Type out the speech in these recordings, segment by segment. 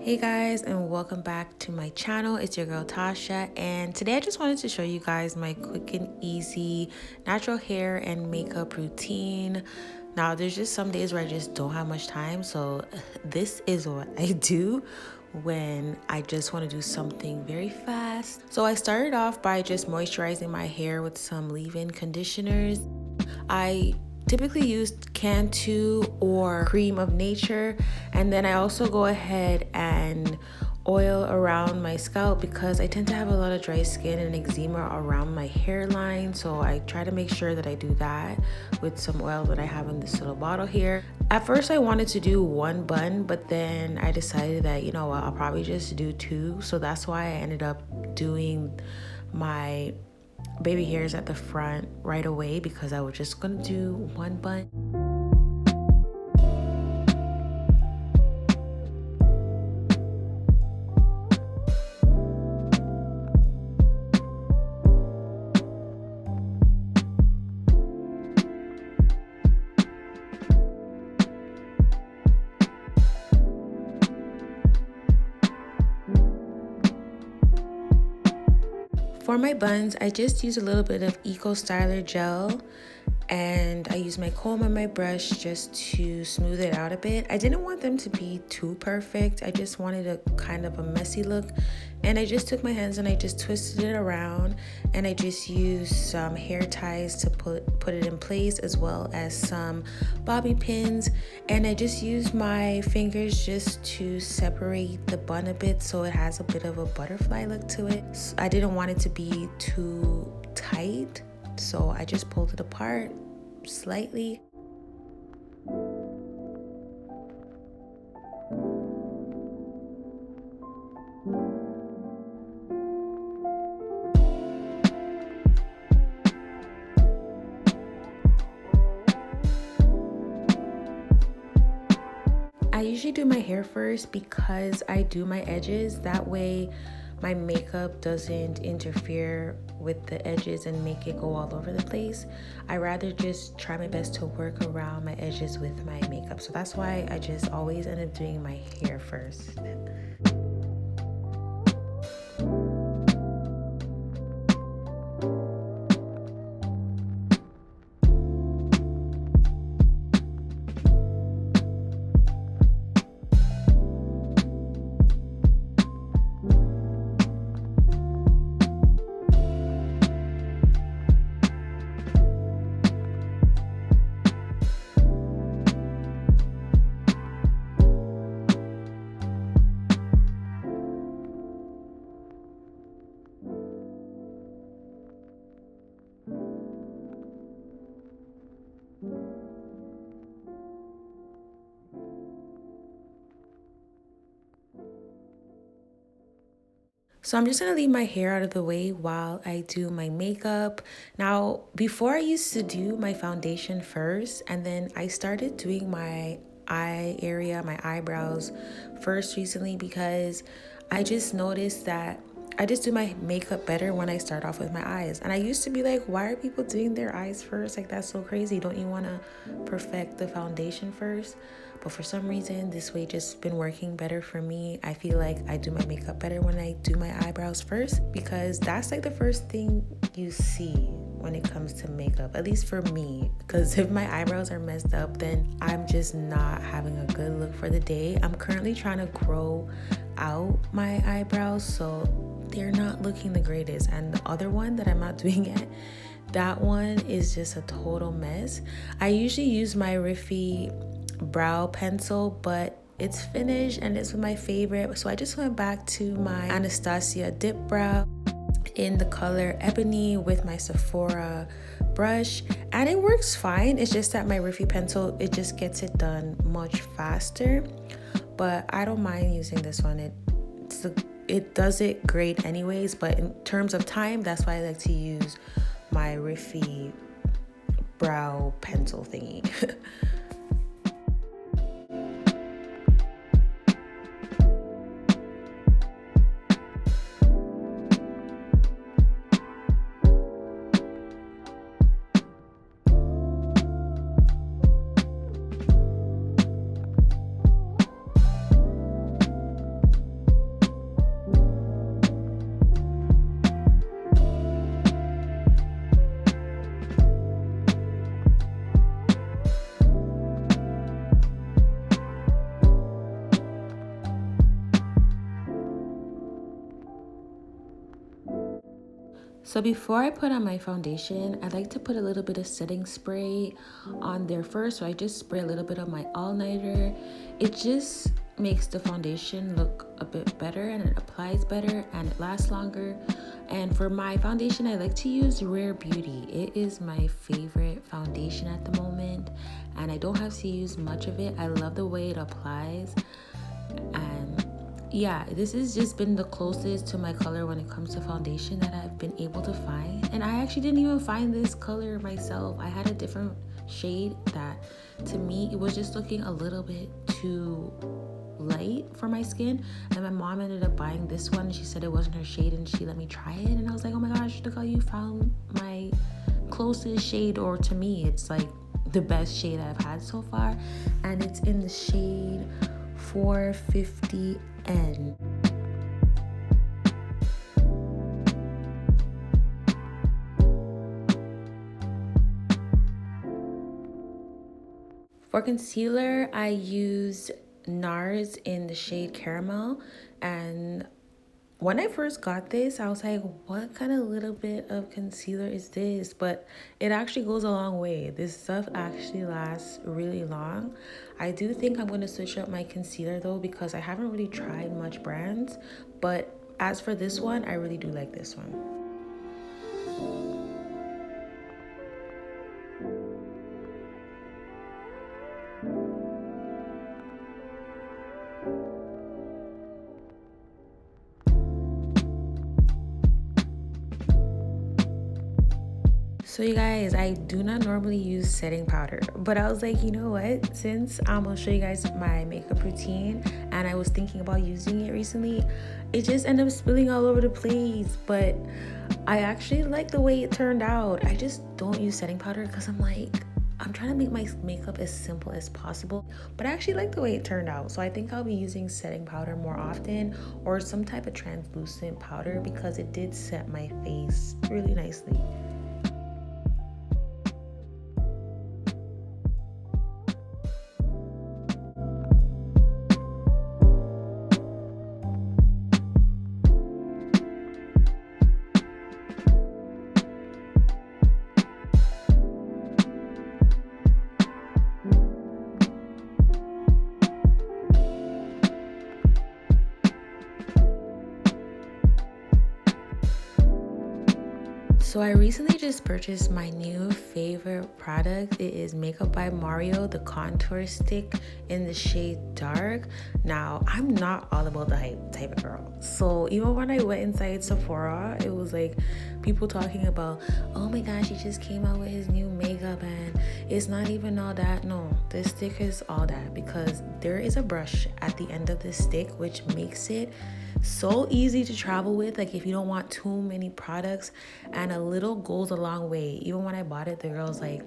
Hey guys, and welcome back to my channel. It's your girl Tasha, and today I just wanted to show you guys my quick and easy natural hair and makeup routine. Now there's just some days where I just don't have much time, so this is what I do when I just want to do something very fast. So I started off by just moisturizing my hair with some leave-in conditioners. I typically use Cantu or Cream of Nature, and then I also go ahead and oil around my scalp because I tend to have a lot of dry skin and eczema around my hairline, so I try to make sure that I do that with some oil that I have in this little bottle here. At first I wanted to do one bun, but then I decided that, you know what, I'll probably just do two, so that's why I ended up doing my baby hairs at the front right away because I was just gonna do one bun. For my buns, I just use a little bit of Eco Styler gel, and I use my comb and my brush just to smooth it out a bit. I didn't want them to be too perfect. I just wanted a kind of a messy look, and I just took my hands and I just twisted it around, and I just used some hair ties to put it in place, as well as some bobby pins, and I just used my fingers just to separate the bun a bit so it has a bit of a butterfly look to it. So I didn't want it to be too tight, so I just pulled it apart slightly. I usually do my hair first because I do my edges. That way my makeup doesn't interfere with the edges and make it go all over the place. I rather just try my best to work around my edges with my makeup. So that's why I just always end up doing my hair first. So I'm just gonna leave my hair out of the way while I do my makeup. Now, before I used to do my foundation first, and then I started doing my eye area, my eyebrows first recently because I just noticed that I just do my makeup better when I start off with my eyes. And I used to be like, why are people doing their eyes first? Like, that's so crazy. Don't you wanna perfect the foundation first? But for some reason, this way just been working better for me. I feel like I do my makeup better when I do my eyebrows first because that's like the first thing you see when it comes to makeup, at least for me. Because if my eyebrows are messed up, then I'm just not having a good look for the day. I'm currently trying to grow out my eyebrows, so they're not looking the greatest. And the other one that I'm not doing yet, that one is just a total mess. I usually use my Riffy brow pencil, but it's finished and it's my favorite, so I just went back to my Anastasia dip brow in the color Ebony with my Sephora brush, and it works fine. It's just that my Riffy pencil, it just gets it done much faster, but I don't mind using this one. It does it great anyways, but in terms of time, that's why I like to use my Riffy brow pencil thingy. So before I put on my foundation, I like to put a little bit of setting spray on there first. So I just spray a little bit of my all-nighter. It just makes the foundation look a bit better and it applies better and it lasts longer. And for my foundation, I like to use Rare Beauty. It is my favorite foundation at the moment and I don't have to use much of it. I love the way it applies. And yeah, this has just been the closest to my color when it comes to foundation that I've been able to find. And I actually didn't even find this color myself. I had a different shade that to me it was just looking a little bit too light for my skin, and my mom ended up buying this one. She said it wasn't her shade and she let me try it, and I was like, oh my gosh, look how you found my closest shade, or to me it's like the best shade I've had so far, and it's in the shade 450N. For concealer, I use NARS in the shade Caramel, and when I first got this, I was like, what kind of little bit of concealer is this? But it actually goes a long way. This stuff actually lasts really long. I do think I'm going to switch up my concealer though, because I haven't really tried much brands. But as for this one, I really do like this one. So you guys, I do not normally use setting powder, but I was like, you know what? Since I'm gonna show you guys my makeup routine and I was thinking about using it recently, it just ended up spilling all over the place. But I actually like the way it turned out. I just don't use setting powder because I'm trying to make my makeup as simple as possible, but I actually like the way it turned out. So I think I'll be using setting powder more often, or some type of translucent powder, because it did set my face really nicely. So I recently just purchased my new favorite product. It is Makeup by Mario, the contour stick in the shade Dark. Now, I'm not all about the hype type of girl. So even when I went inside Sephora, it was like people talking about, oh my gosh, he just came out with his new makeup and it's not even all that. No, this stick is all that, because there is a brush at the end of this stick, which makes it so easy to travel with. Like if you don't want too many products, and a little goes a long way. Even when I bought it, the girl's like,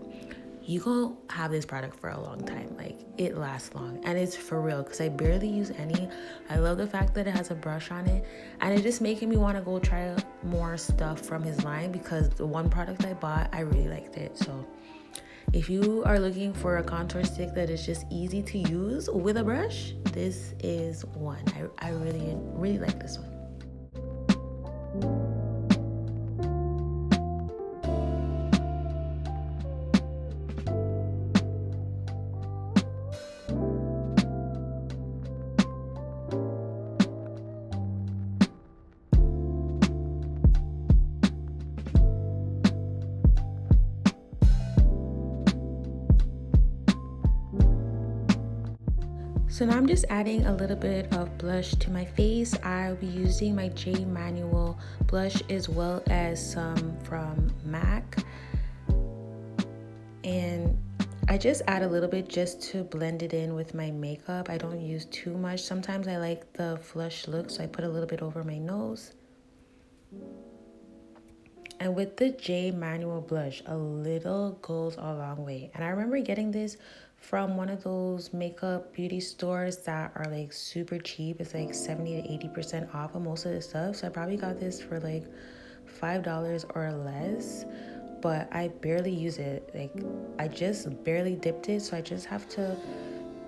you gonna have this product for a long time, like it lasts long. And it's for real, because I barely use any. I love the fact that it has a brush on it, and it's just making me want to go try more stuff from his line, because the one product I bought, I really liked it. So if you are looking for a contour stick that is just easy to use with a brush, this is one. I really like this one. So now I'm just adding a little bit of blush to my face. I'll be using my J Manual blush as well as some from MAC. And I just add a little bit just to blend it in with my makeup. I don't use too much. Sometimes I like the flush look, so I put a little bit over my nose. And with the J Manual blush, a little goes a long way. And I remember getting this from one of those makeup beauty stores that are like super cheap. It's like 70 to 80% off of most of the stuff. So I probably got this for like $5 or less. But I barely use it. Like I just barely dipped it. So I just have to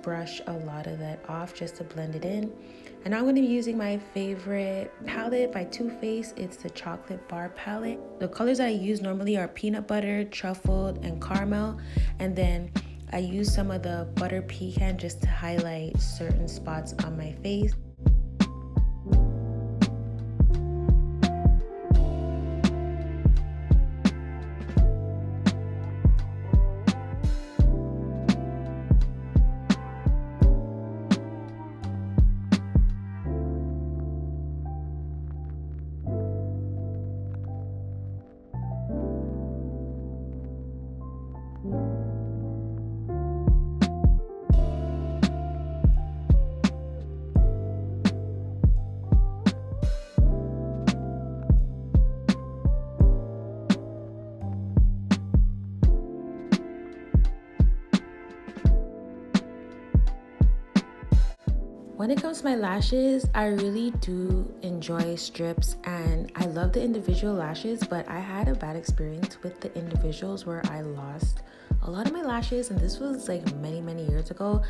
brush a lot of that off just to blend it in. And I'm going to be using my favorite palette by Too Faced. It's the Chocolate Bar palette. The colors that I use normally are peanut butter, truffled, and caramel. And then I use some of the butter pecan just to highlight certain spots on my face. When it comes to my lashes, I really do enjoy strips and I love the individual lashes, but I had a bad experience with the individuals where I lost a lot of my lashes, and this was like many years ago.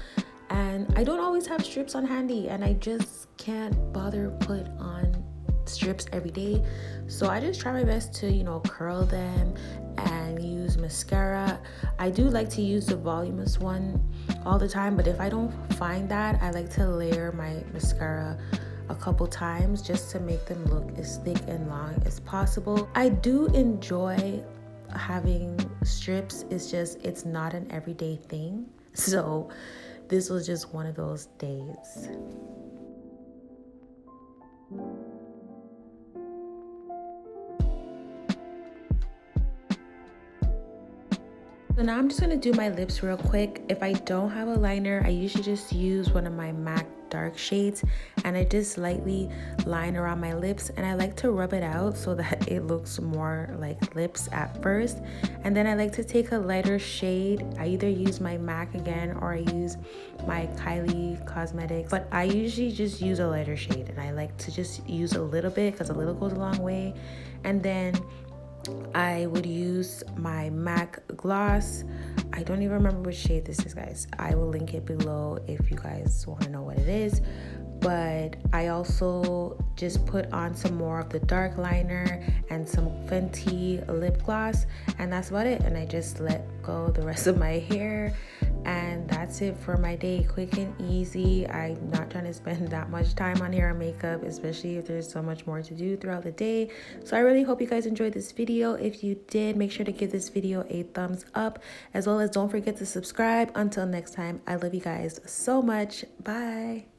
And I don't always have strips on handy, and I just can't bother put on strips every day. So I just try my best to, curl them and use mascara. I do like to use the voluminous one all the time, but if I don't find that, I like to layer my mascara a couple times just to make them look as thick and long as possible. I do enjoy having strips, it's not an everyday thing. So this was just one of those days. So now I'm just going to do my lips real quick. If I don't have a liner, I usually just use one of my MAC dark shades and I just lightly line around my lips, and I like to rub it out so that it looks more like lips at first. And then I like to take a lighter shade. I either use my MAC again or I use my Kylie Cosmetics, but I usually just use a lighter shade, and I like to just use a little bit because a little goes a long way. And then I would use my MAC gloss. I don't even remember which shade this is, guys. I will link it below if you guys want to know what it is. But I also just put on some more of the dark liner and some Fenty lip gloss, and that's about it. And I just let go the rest of my hair, and that's it for my day. Quick and easy. I'm not trying to spend that much time on hair and makeup, especially if there's so much more to do throughout the day. So I really hope you guys enjoyed this video. If you did, make sure to give this video a thumbs up, as well as don't forget to subscribe. Until next time, I love you guys so much. Bye.